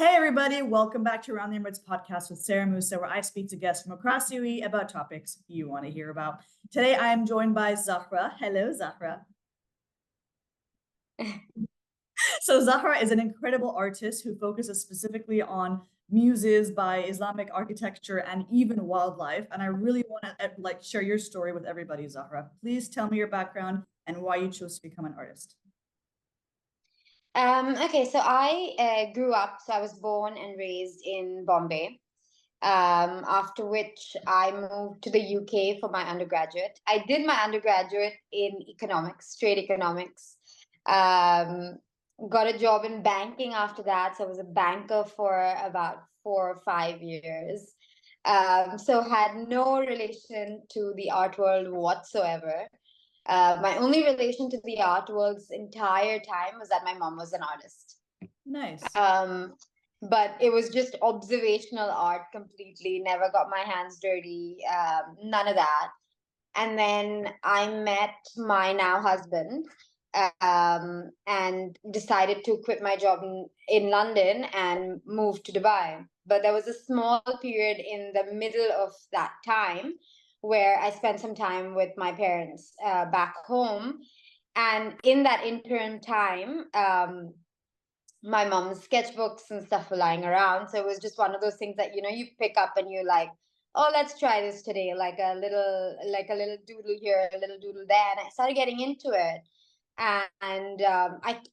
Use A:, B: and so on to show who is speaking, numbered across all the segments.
A: Hey everybody, welcome back to Around the Emirates podcast with Sara Mousa, where I speak to guests from across UAE about topics you want to hear about. Today I am joined by Zahra. Hello, Zahra. So Zahra is an incredible artist who focuses specifically on muses by Islamic architecture and even wildlife. And I really want to share your story with everybody, Zahra. Please tell me your background and why you chose to become an artist.
B: Okay, so I grew up, so I was born and raised in Bombay. After which I moved to the UK for my undergraduate. I did my undergraduate in economics, trade economics. Um, got a job in banking after that. So I was a banker for about 4 or 5 years. So had no relation to the art world whatsoever. My only relation to the art world's entire time was that my mom was an artist.
A: Nice.
B: But it was just observational art completely. Never got my hands dirty. None of that. And then I met my now husband, and decided to quit my job in London and move to Dubai. But there was a small period in the middle of that time where I spent some time with my parents back home. And in that interim time, my mom's sketchbooks and stuff were lying around. So it was just one of those things that, you pick up and you're like, oh, let's try this today. Like a little doodle here, a little doodle there. And I started getting into it. And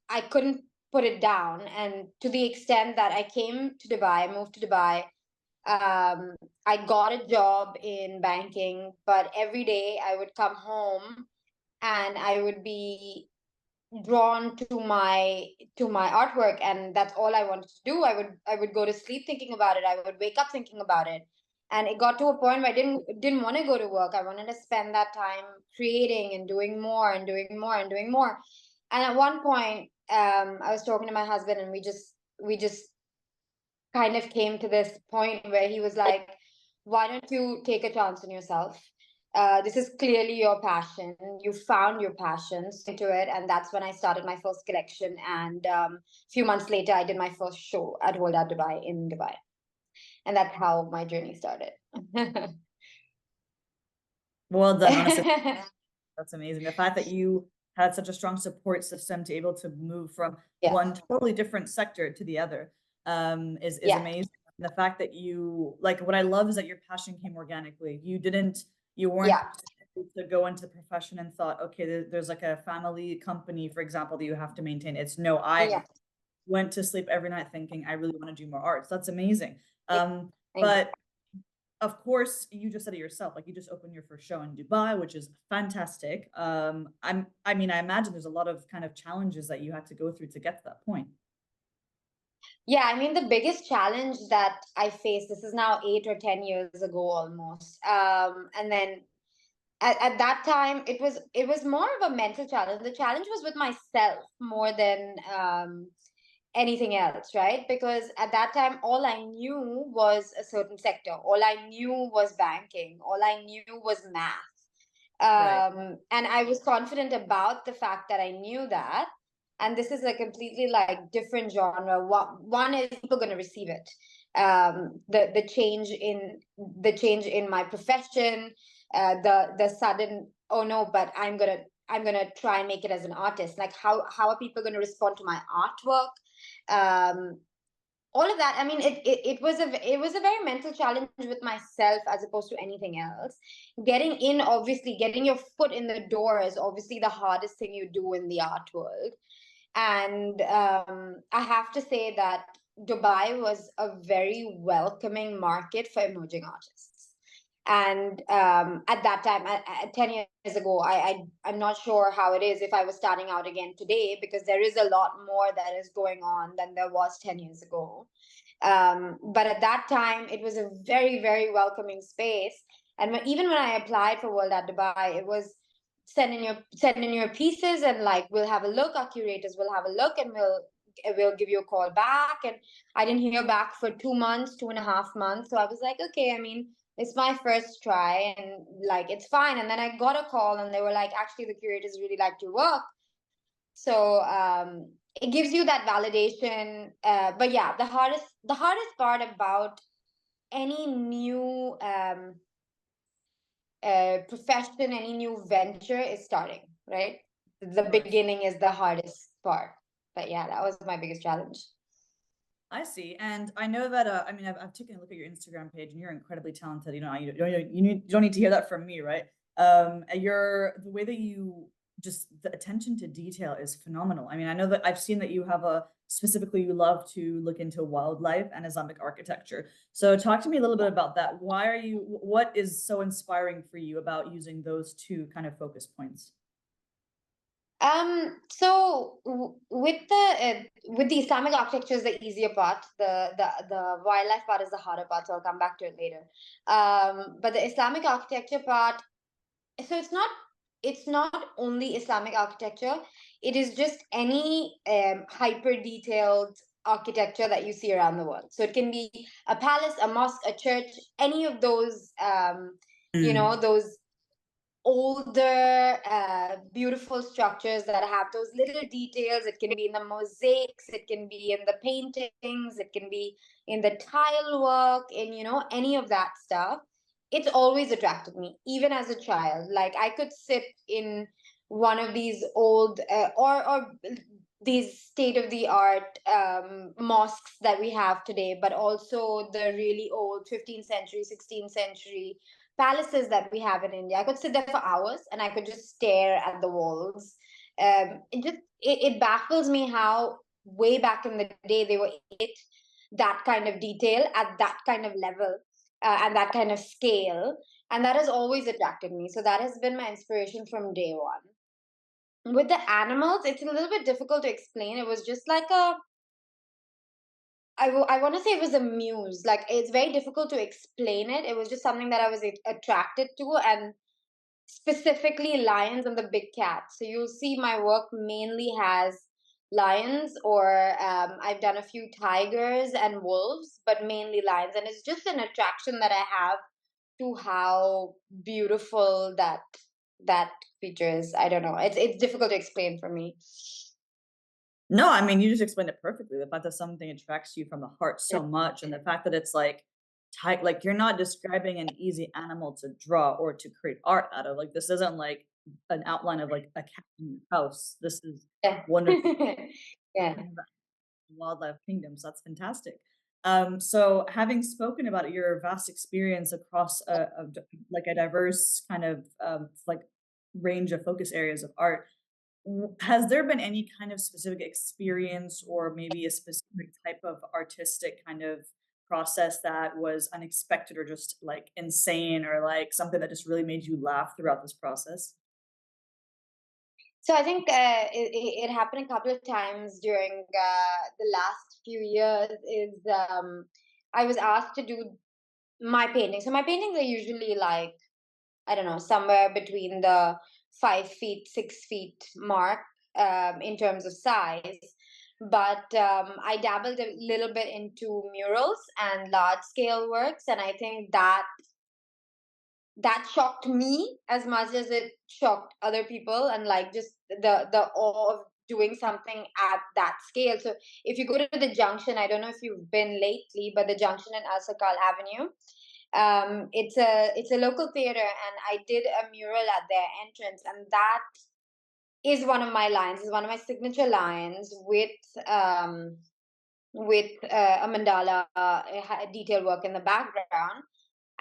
B: I couldn't put it down. And to the extent that I came to Dubai, moved to Dubai, I got a job in banking, but every day I would come home and I would be drawn to my artwork, and that's all I wanted to do. I would go to sleep thinking about it. I would wake up thinking about it. And it got to a point where I didn't want to go to work. I wanted to spend that time creating and doing more and doing more and doing more. And at one point, I was talking to my husband, and we just kind of came to this point where he was like, why don't you take a chance on yourself? This is clearly your passion. You found your passion, stick to it. And that's when I started my first collection. And a few months later, I did my first show at World Art Dubai in Dubai. And that's how my journey started.
A: Well done, honestly. That's amazing. The fact that you had such a strong support system to able to move from
B: Yeah.
A: one totally different sector to the other is
B: Yeah.
A: amazing. And the fact that you what I love is that your passion came organically. You weren't
B: Yeah.
A: to go into the profession and thought, okay, there's like a family company, for example, that you have to maintain. It's no, I
B: Yeah.
A: went to sleep every night thinking I really want to do more arts. That's amazing.
B: Thank
A: But of course, you just said it yourself. Like you just opened your first show in Dubai, which is fantastic. I mean, I imagine there's a lot of kind of challenges that you had to go through to get to that point.
B: Yeah, I mean, the biggest challenge that I faced, this is now 8 or 10 years ago almost. And then at that time, it was more of a mental challenge. The challenge was with myself more than anything else, right? Because at that time, all I knew was a certain sector. All I knew was banking. All I knew was math.
A: Right.
B: And I was confident about the fact that I knew that. And this is a completely like different genre. One is people going to receive it. The change in my profession, the sudden, oh no, but I'm gonna try and make it as an artist. Like how are people going to respond to my artwork? Um, all of that. I mean, it was a very mental challenge with myself as opposed to anything else. Getting in, obviously getting your foot in the door is obviously the hardest thing you do in the art world. And I have to say that Dubai was a very welcoming market for emerging artists. And at that time, 10 years ago, I'm not sure how it is if I was starting out again today, because there is a lot more that is going on than there was 10 years ago. But at that time, it was a very, very welcoming space. And even when I applied for World at Dubai, it was send in your pieces, and like we'll have a look. Our curators will have a look, and we'll give you a call back. And I didn't hear back for 2 months, 2.5 months. So I was like, okay, I mean, it's my first try, and like it's fine. And then I got a call, and they were like, actually, the curators really liked your work. So it gives you that validation. But yeah, the hardest part about any new profession, any new venture is starting, right? The
A: Of course.
B: beginning is the hardest part. But yeah, that was my biggest challenge.
A: I see, and I know that. I mean, I've taken a look at your Instagram page, and you're incredibly talented. You know, you don't need to hear that from me, right? And the way that you just the attention to detail is phenomenal. I mean, I know that I've seen that you have a specifically you love to look into wildlife and Islamic architecture. So, talk to me a little bit about that. Why are you? What is so inspiring for you about using those two kind of focus points?
B: With the Islamic architecture is the easier part. The wildlife part is the harder part. So I'll come back to it later. But the Islamic architecture part, so it's not only Islamic architecture. It is just any hyper detailed architecture that you see around the world. So it can be a palace, a mosque, a church, any of those
A: Mm.
B: those older beautiful structures that have those little details. It can be in the mosaics, it can be in the paintings, it can be in the tile work, in any of that stuff. It's always attracted me, even as a child. Like, I could sit in one of these old or these state of the art mosques that we have today, but also the really old 15th century, 16th century palaces that we have in India. I could sit there for hours and I could just stare at the walls. It baffles me how way back in the day they were it that kind of detail at that kind of level and that kind of scale, and that has always attracted me. So that has been my inspiration from day one. With the animals, it's a little bit difficult to explain. It was just like I want to say it was a muse. Like, it's very difficult to explain it. It was just something that I was attracted to, and specifically lions and the big cats. So you'll see my work mainly has lions, or I've done a few tigers and wolves, but mainly lions. And it's just an attraction that I have to how beautiful that creature is. I don't know. It's difficult to explain for me.
A: No, I mean, you just explained it perfectly. The fact that something attracts you from the heart
B: Yeah.
A: so much, and the fact that it's like tight, like you're not describing an easy animal to draw or to create art out of. Like this isn't like an outline of like a cat in your house. This is
B: Yeah.
A: one of
B: Yeah.
A: the wildlife kingdoms. That's fantastic. So having spoken about your vast experience across like a diverse kind of like range of focus areas of art, has there been any kind of specific experience or maybe a specific type of artistic kind of process that was unexpected or just like insane or like something that just really made you laugh throughout this process?
B: So I think it happened a couple of times during the last few years. Is I was asked to do my painting. So my paintings are usually like, I don't know, somewhere between the 5 feet, 6 feet mark in terms of size. But I dabbled a little bit into murals and large scale works, and I think that shocked me as much as it shocked other people, and like just the awe of doing something at that scale. So if you go to the junction, I don't know if you've been lately, but the junction in Al Sakal Avenue, it's a local theater, and I did a mural at their entrance, and that is one of my lines, is one of my signature lines, with a mandala, detail work in the background.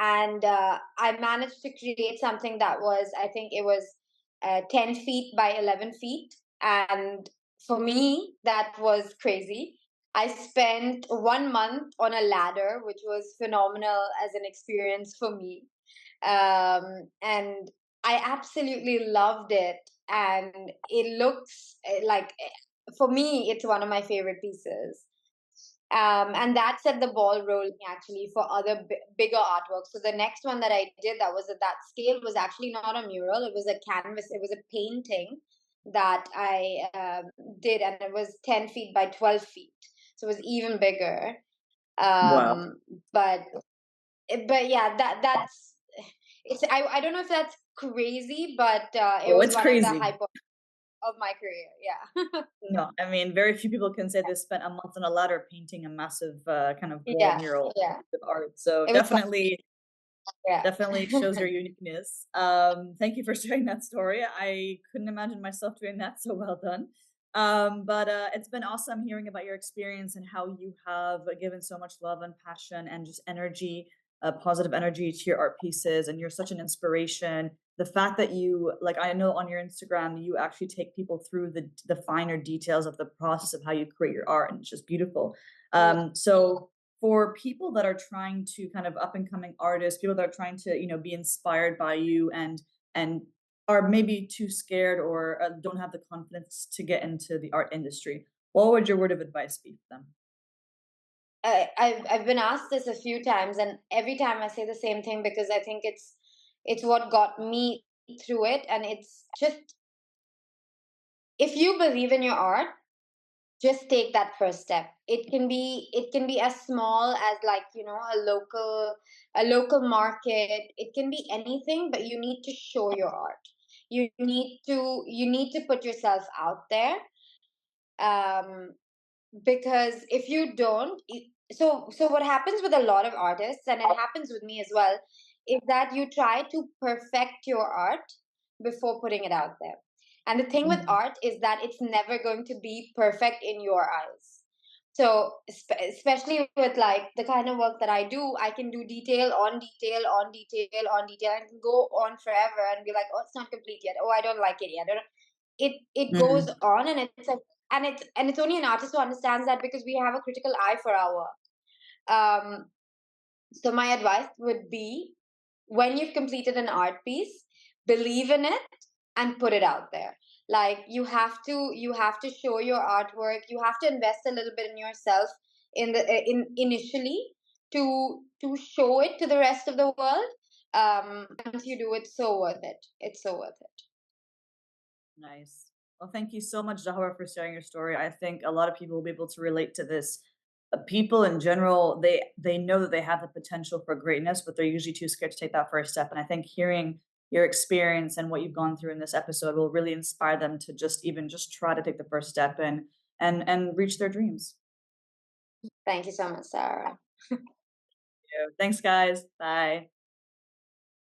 B: And I managed to create something that was, I think it was 10 feet by 11 feet. And for me, that was crazy. I spent 1 month on a ladder, which was phenomenal as an experience for me. And I absolutely loved it. And it looks for me, it's one of my favorite pieces. And that set the ball rolling actually for other bigger artwork. So the next one that I did that was at that scale was actually not a mural. It was a canvas. It was a painting that I did, and it was 10 feet by 12 feet. So it was even bigger.
A: Wow.
B: Um, but but yeah, that's it's. I don't know if that's crazy, but it
A: Oh,
B: was
A: it's
B: one of the
A: crazy.
B: hyper. of my career. Yeah.
A: No, I mean, very few people can say they spent a month on a ladder painting a massive, kind of wall
B: Yeah.
A: mural
B: Yeah.
A: of art. So
B: It was fun. Yeah.
A: definitely shows your uniqueness. Thank you for sharing that story. I couldn't imagine myself doing that, so well done. But it's been awesome hearing about your experience and how you have given so much love and passion and just energy, positive energy to your art pieces, and you're such an inspiration. The fact that you, like, I know on your Instagram, you actually take people through the finer details of the process of how you create your art, and it's just beautiful.
B: Yeah.
A: So for people that are trying to kind of up and coming artists, people that are trying to, be inspired by you and are maybe too scared or don't have the confidence to get into the art industry, what would your word of advice be for them?
B: I've been asked this a few times, and every time I say the same thing because I think it's what got me through it, and it's just, if you believe in your art, just take that first step. It can be as small as, like, a local market. It can be anything, but you need to show your art. You need to put yourself out there. Um because if you don't, so what happens with a lot of artists, and it happens with me as well, is that you try to perfect your art before putting it out there. And the thing with
A: Mhm.
B: art is that it's never going to be perfect in your eyes. So especially with, like, the kind of work that I do, I can do detail on detail on detail on detail, and can go on forever and be like, oh, it's not complete yet, oh, I don't like it yet, it goes
A: Mm.
B: on, and it's only an artist who understands that, because we have a critical eye for our work. So my advice would be, when you've completed an art piece, believe in it and put it out there. Like, you have to show your artwork. You have to invest a little bit in yourself, in initially, to show it to the rest of the world. Once you do, it's so worth it. It's so worth it.
A: Nice. Well, thank you so much, Zahra, for sharing your story. I think a lot of people will be able to relate to this. People in general, they know that they have the potential for greatness, but they're usually too scared to take that first step. And I think hearing your experience and what you've gone through in this episode will really inspire them to just try to take the first step and reach their dreams.
B: Thank you so much, Sarah.
A: Yeah. Thanks, guys. Bye.